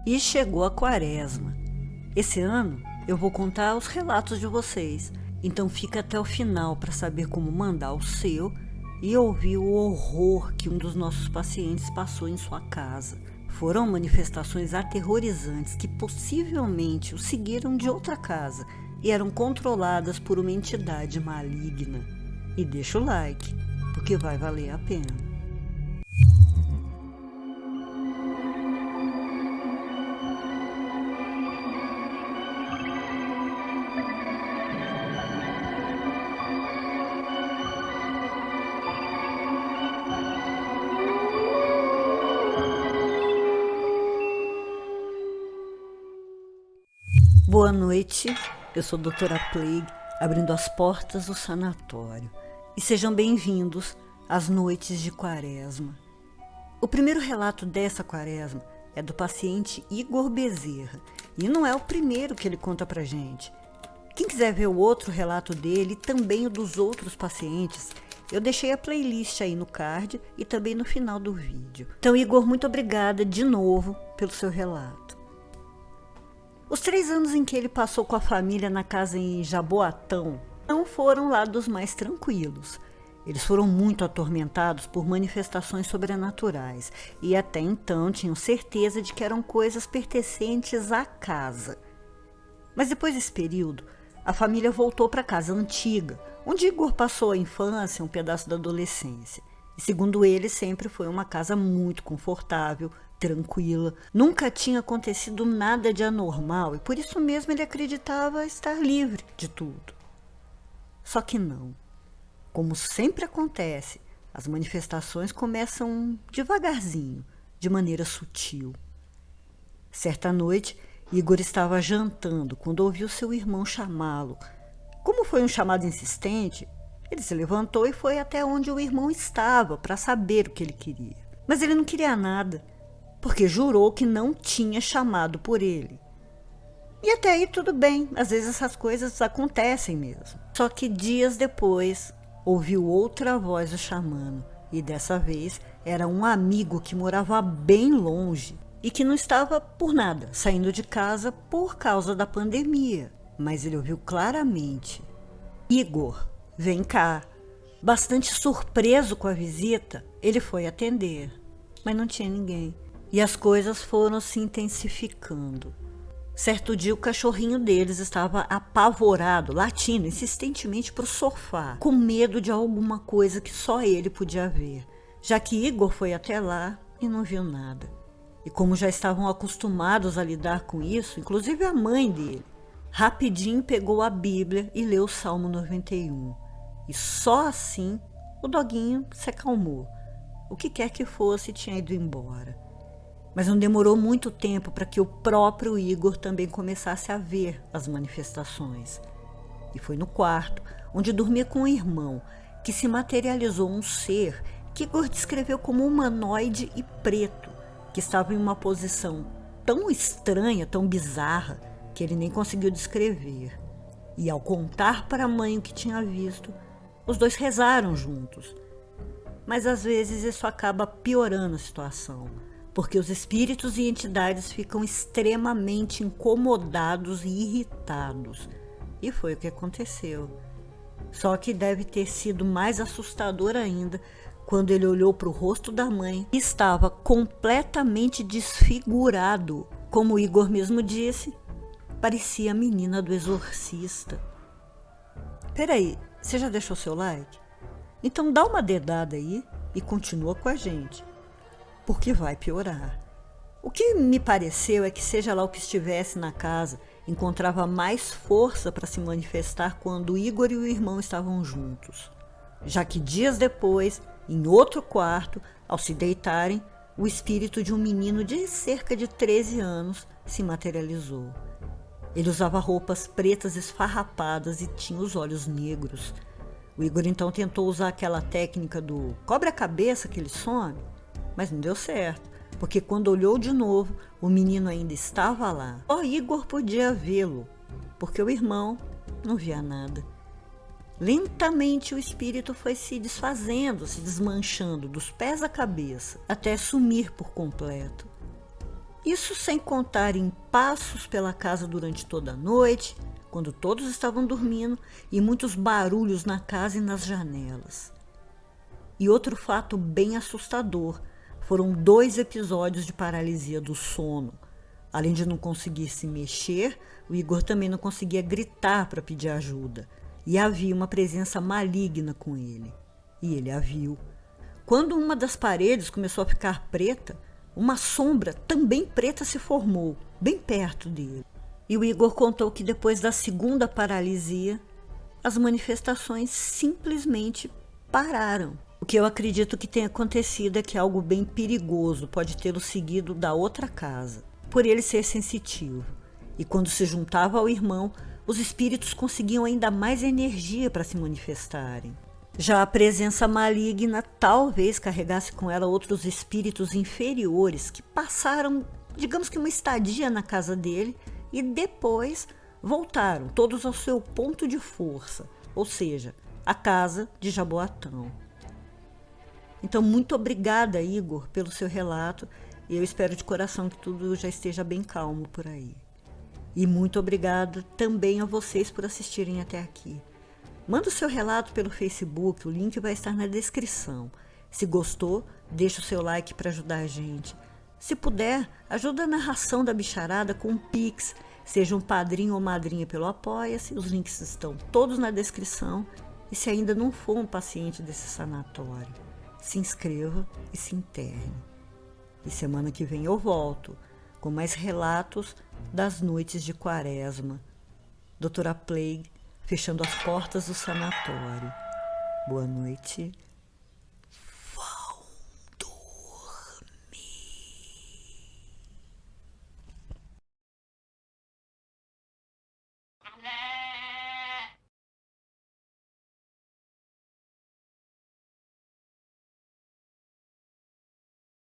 E chegou a Quaresma. Esse ano eu vou contar os relatos de vocês, então fica até o final para saber como mandar o seu e ouvir o horror que um dos nossos pacientes passou em sua casa. Foram manifestações aterrorizantes que possivelmente o seguiram de outra casa e eram controladas por uma entidade maligna. E deixa o like, porque vai valer a pena. Boa noite, eu sou a Doutora Plague, abrindo as portas do sanatório. E sejam bem-vindos às noites de Quaresma. O primeiro relato dessa Quaresma é do paciente Igor Bezerra, e não é o primeiro que ele conta pra gente. Quem quiser ver o outro relato dele e também o dos outros pacientes, eu deixei a playlist aí no card e também no final do vídeo. Então, Igor, muito obrigada de novo pelo seu relato. Os 3 anos em que ele passou com a família na casa em Jaboatão não foram lá dos mais tranquilos. Eles foram muito atormentados por manifestações sobrenaturais e até então tinham certeza de que eram coisas pertencentes à casa. Mas depois desse período, a família voltou para a casa antiga, onde Igor passou a infância e um pedaço da adolescência. E segundo ele, sempre foi uma casa muito confortável, tranquila, nunca tinha acontecido nada de anormal e por isso mesmo ele acreditava estar livre de tudo. Só que não. Como sempre acontece, as manifestações começam devagarzinho, de maneira sutil. Certa noite, Igor estava jantando quando ouviu seu irmão chamá-lo. Como foi um chamado insistente, ele se levantou e foi até onde o irmão estava para saber o que ele queria. Mas ele não queria nada, porque jurou que não tinha chamado por ele. E até aí tudo bem, às vezes essas coisas acontecem mesmo. Só que dias depois, ouviu outra voz o chamando, e dessa vez era um amigo que morava bem longe e que não estava por nada saindo de casa por causa da pandemia. Mas ele ouviu claramente: Igor, vem cá. Bastante surpreso com a visita, ele foi atender, mas não tinha ninguém. E as coisas foram se intensificando. Certo dia, o cachorrinho deles estava apavorado, latindo insistentemente para o sofá, com medo de alguma coisa que só ele podia ver, já que Igor foi até lá e não viu nada. E como já estavam acostumados a lidar com isso, inclusive a mãe dele, rapidinho pegou a Bíblia e leu o Salmo 91. E só assim o doguinho se acalmou. O que quer que fosse tinha ido embora. Mas não demorou muito tempo para que o próprio Igor também começasse a ver as manifestações. E foi no quarto, onde dormia com o irmão, que se materializou um ser que Igor descreveu como humanoide e preto, que estava em uma posição tão estranha, tão bizarra, que ele nem conseguiu descrever. E ao contar para a mãe o que tinha visto, os dois rezaram juntos. Mas às vezes isso acaba piorando a situação, porque os espíritos e entidades ficam extremamente incomodados e irritados. E foi o que aconteceu. Só que deve ter sido mais assustador ainda quando ele olhou para o rosto da mãe e estava completamente desfigurado. Como o Igor mesmo disse, parecia a menina do Exorcista. Peraí, você já deixou seu like? Então dá uma dedada aí e continua com a gente, porque vai piorar. O que me pareceu é que, seja lá o que estivesse na casa, encontrava mais força para se manifestar quando Igor e o irmão estavam juntos. Já que dias depois, em outro quarto, ao se deitarem, o espírito de um menino de cerca de 13 anos se materializou. Ele usava roupas pretas esfarrapadas e tinha os olhos negros. O Igor então tentou usar aquela técnica do cobre a cabeça que ele some, mas não deu certo, porque quando olhou de novo, o menino ainda estava lá. Só Igor podia vê-lo, porque o irmão não via nada. Lentamente o espírito foi se desfazendo, se desmanchando dos pés à cabeça, até sumir por completo. Isso sem contar em passos pela casa durante toda a noite, quando todos estavam dormindo, e muitos barulhos na casa e nas janelas. E outro fato bem assustador foram 2 episódios de paralisia do sono. Além de não conseguir se mexer, o Igor também não conseguia gritar para pedir ajuda. E havia uma presença maligna com ele. E ele a viu. Quando uma das paredes começou a ficar preta, uma sombra também preta se formou, bem perto dele. E o Igor contou que depois da segunda paralisia, as manifestações simplesmente pararam. O que eu acredito que tenha acontecido é que algo bem perigoso pode tê-lo seguido da outra casa, por ele ser sensitivo. E quando se juntava ao irmão, os espíritos conseguiam ainda mais energia para se manifestarem. Já a presença maligna talvez carregasse com ela outros espíritos inferiores que passaram, digamos que uma estadia na casa dele e depois voltaram todos ao seu ponto de força, ou seja, a casa de Jaboatão. Então, muito obrigada, Igor, pelo seu relato, e eu espero de coração que tudo já esteja bem calmo por aí. E muito obrigada também a vocês por assistirem até aqui. Manda o seu relato pelo Facebook, o link vai estar na descrição. Se gostou, deixa o seu like para ajudar a gente. Se puder, ajuda a narração da bicharada com um Pix, seja um padrinho ou madrinha pelo Apoia-se, os links estão todos na descrição. E se ainda não for um paciente desse sanatório, se inscreva e se interne. E semana que vem eu volto com mais relatos das noites de quaresma. Doutora Plague fechando as portas do sanatório. Boa noite.